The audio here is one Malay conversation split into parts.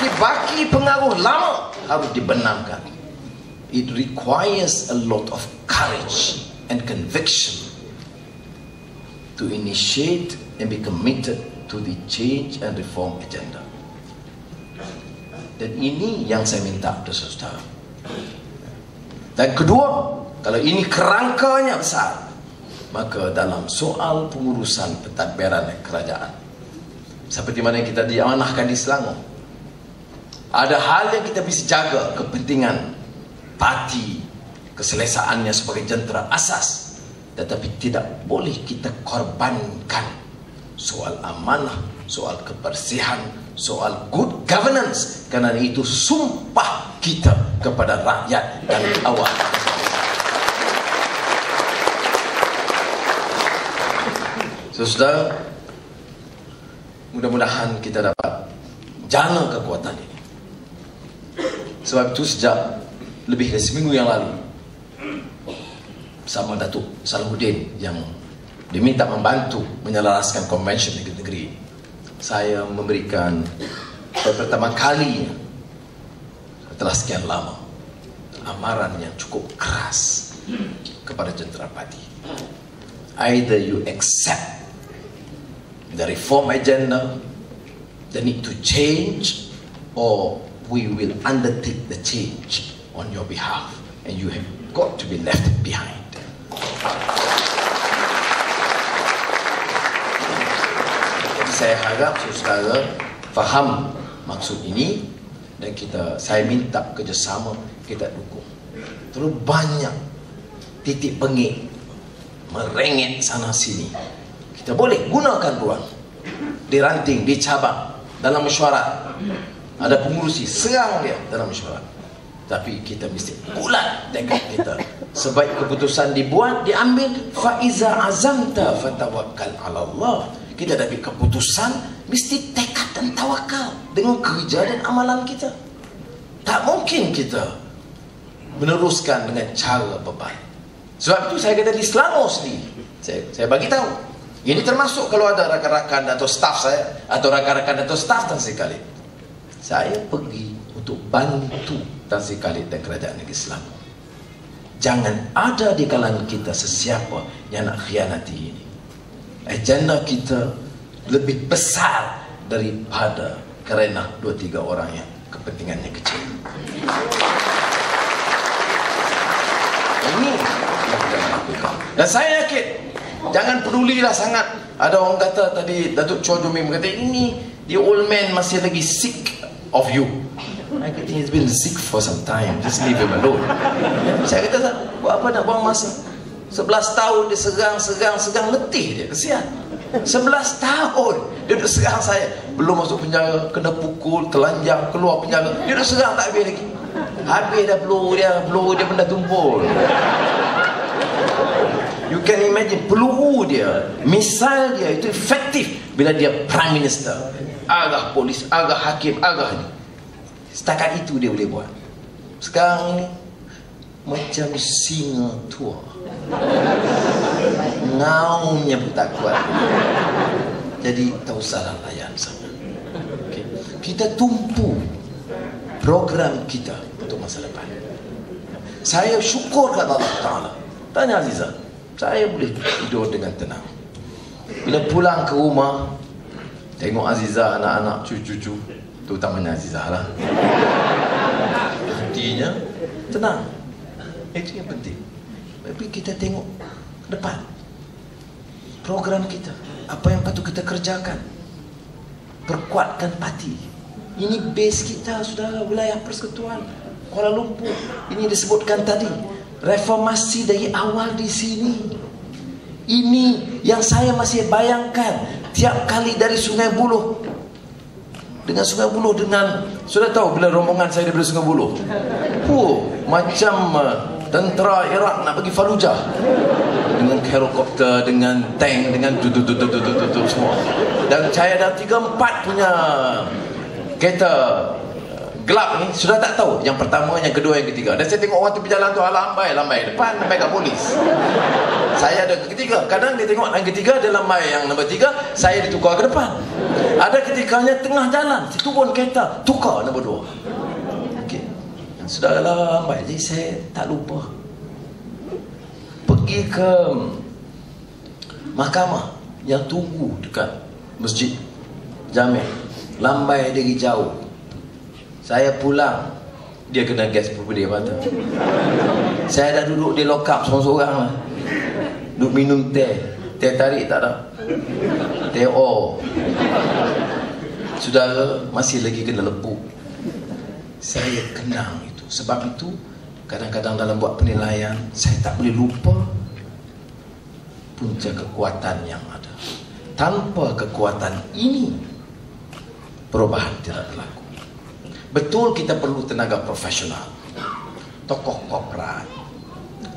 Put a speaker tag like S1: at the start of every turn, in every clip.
S1: baki-baki pengaruh lama harus dibenamkan. It requires a lot of courage and conviction to initiate and be committed to the change and reform agenda. Dan ini yang saya minta kepada saudara. Dan kedua, kalau ini kerangkanya besar, maka dalam soal pengurusan pentadbiran kerajaan, seperti mana yang kita diamanahkan di Selangor, ada hal yang kita bisa jaga kepentingan parti, keselesaannya sebagai jentera asas, tetapi tidak boleh kita korbankan soal amanah, soal kebersihan, soal good governance, kerana itu sumpah kita kepada rakyat dan awam. Saudara, mudah-mudahan kita dapat jana kekuatan ini. Sebab itu sejak lebih dari seminggu yang lalu, bersama Datuk Salahuddin yang diminta membantu menyelaraskan konvensyen negeri-negeri, saya memberikan pertama kali setelah sekian lama amaran yang cukup keras kepada jentera parti. Either you accept the reform agenda, the need to change, or we will undertake the change on your behalf, and you have got to be left behind. Jadi saya harap saudara faham maksud ini, dan saya minta kerjasama, kita dukung. Terlalu banyak titik bengik merengek sana sini. Kita boleh gunakan ruang di ranting, di cabang, dalam mesyuarat. Ada pengurusi, serang dia dalam mesyuarat. Tapi kita mesti bulat tekad kita. Sebaik keputusan dibuat, diambil. Faiza azamta fatawakkal ala Allah. Kita dapat keputusan, mesti tekad dan tawakal dengan kerja dan amalan kita. Tak mungkin kita meneruskan dengan cara beban. Sebab itu saya kata di Selangor sendiri, saya bagi tahu, ini termasuk kalau ada rakan-rakan atau staf saya, atau rakan-rakan atau staf Tan Sri Khalid, saya pergi untuk bantu Tan Sri Khalid dan Kerajaan Negeri Selangor. Jangan ada di kalangan kita sesiapa yang nak khianati ini. Agenda kita lebih besar daripada kerana 2-3 orang yang kepentingannya kecil. Ini yang kita lakukan. Dan saya yakin, jangan pedulilah sangat. Ada orang kata tadi, Datuk Chua Jomim kata, ini the old man masih lagi sick of you. I think he's been sick for some time. Just leave him alone. Saya kata, buat apa nak buang masa? 11 tahun dia segang, letih dia, kesian. 11 tahun dia duduk serang saya. Belum masuk penjara, kena pukul, telanjang, keluar penjara, dia duduk serang tak habis lagi. Habis dah peluru dia benda tumpul. You can imagine, peluru dia, misal dia itu efektif bila dia Prime Minister, agak polis, agak hakim, agak ni. Setakat itu dia boleh buat. Sekarang ni macam singa tua, ngaumnya pun tak kuat. Jadi tak usahlah layan sangat. Okay. Kita tumpu program kita untuk masa depan. Saya syukur kepada Allah Ta'ala. Tanya Aziza, saya boleh tidur dengan tenang. Bila pulang ke rumah, tengok Aziza, anak-anak, cucu-cucu, terutamanya Aziza lah, hatinya tenang. Itu yang penting. Tapi kita tengok depan, program kita, apa yang patut kita kerjakan. Perkuatkan parti. Ini base kita sudah wilayah persekutuan Kuala Lumpur. Ini disebutkan tadi, reformasi dari awal di sini. Ini yang saya masih bayangkan tiap kali dari Sungai Buloh. Dengan Sungai Buloh, dengan, sudah tahu bila rombongan saya daripada Sungai Buloh, macam tentera Iraq nak pergi Fallujah, dengan helikopter, dengan tank, dengan tutup semua. Dan saya ada 3-4 punya kereta gelap ni, sudah tak tahu yang pertama, yang kedua, yang ketiga. Dan saya tengok orang tu berjalan tu, lambai depan, lambai kat polis. Saya ada ketiga, kadang dia tengok yang ketiga, dia lambai yang nombor 3, saya ditukar ke depan. Ada ketikanya tengah jalan, saya turun kereta, tukar nombor 2. Okey, sudah lambai. Jadi saya tak lupa pergi ke mahkamah yang tunggu dekat masjid Jami'. Lambai dari jauh. Saya pulang, dia kena gas pembedih mata. Saya dah duduk di lock up seorang-seorang lah. Duduk minum teh. Teh tarik tak ada. Teh O. Saudara masih lagi kena lepuk. Saya kenang itu. Sebab itu kadang-kadang dalam buat penilaian, saya tak boleh lupa punca kekuatan yang ada. Tanpa kekuatan ini, perubahan tidak berlaku. Betul kita perlu tenaga profesional, tokoh korporat,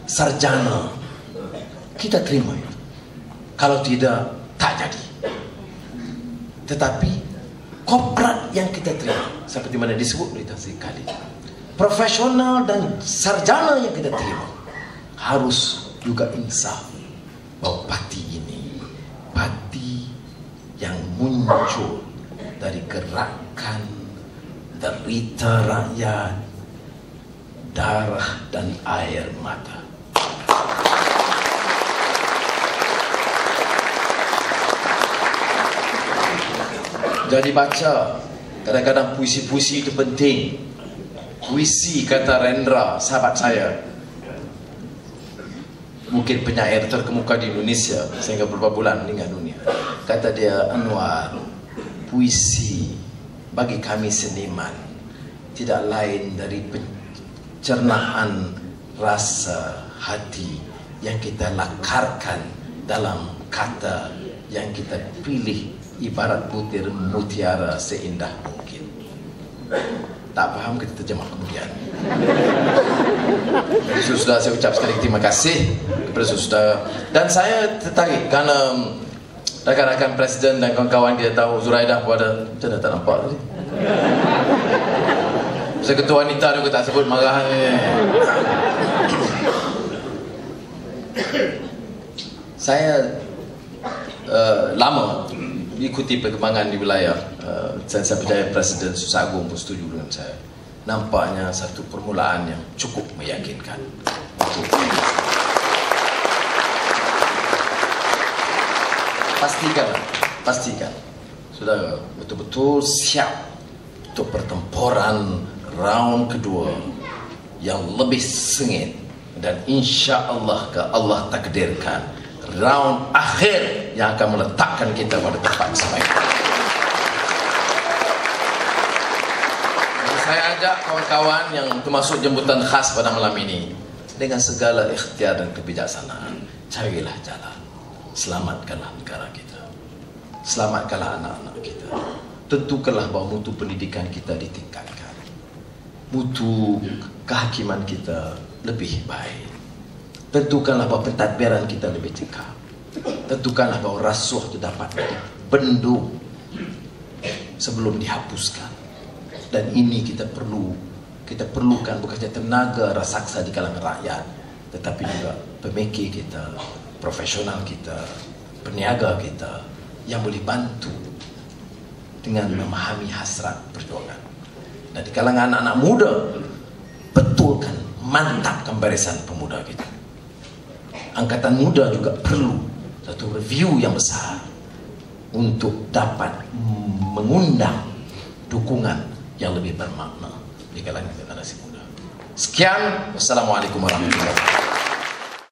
S1: sarjana. Kita terima itu. Kalau tidak, tak jadi. Tetapi korporat yang kita terima, seperti mana disebut berita sekali, profesional dan sarjana yang kita terima, harus juga insaf bahawa parti ini parti yang muncul dari gerakan derita rakyat, darah dan air mata. Jadi baca, kadang-kadang puisi-puisi itu penting. Puisi, kata Rendra, sahabat saya, mungkin penyair terkemuka di Indonesia sehingga beberapa bulan meninggal dunia. Kata dia, Anwar, puisi bagi kami seniman tidak lain dari pencernaan rasa hati yang kita lakarkan dalam kata yang kita pilih, ibarat butir mutiara seindah mungkin. Tak faham, kita terjemah kemudian. Saudara, saya ucap sekali terima kasih kepada saudara. Dan saya tertarik kerana rakan-rakan presiden dan kawan-kawan kita tahu Zuraidah pun ada. Macam mana tak nampak tadi? Saya ketua wanita juga tak sebut, marah. Saya lama ikuti perkembangan di wilayah. Saya percaya Presiden Susah Agung pun setuju dengan saya. Nampaknya satu permulaan yang cukup meyakinkan. Pastikan saudara betul-betul siap untuk pertempuran round kedua yang lebih sengit, dan insya Allah Allah takdirkan round akhir yang akan meletakkan kita pada tempat sebaik. Saya ajak kawan-kawan yang termasuk jemputan khas pada malam ini, dengan segala ikhtiar dan kebijaksanaan, carilah jalan. Selamatkanlah negara kita, selamatkanlah anak-anak kita. Tentukanlah bahawa mutu pendidikan kita ditingkatkan, mutu kehakiman kita lebih baik. Tentukanlah bahawa pentadbiran kita lebih cekap. Tentukanlah bahawa rasuah itu dapat dibendung sebelum dihapuskan. Dan ini kita perlukan bukan saja tenaga raksasa di kalangan rakyat, tetapi juga pemikir kita, profesional kita, peniaga kita yang boleh bantu dengan memahami hasrat perjuangan. Dan di kalangan anak-anak muda, betulkan, mantapkan barisan pemuda kita. Angkatan muda juga perlu satu review yang besar untuk dapat mengundang dukungan yang lebih bermakna di kalangan generasi muda. Sekian, wassalamualaikum warahmatullahi wabarakatuh.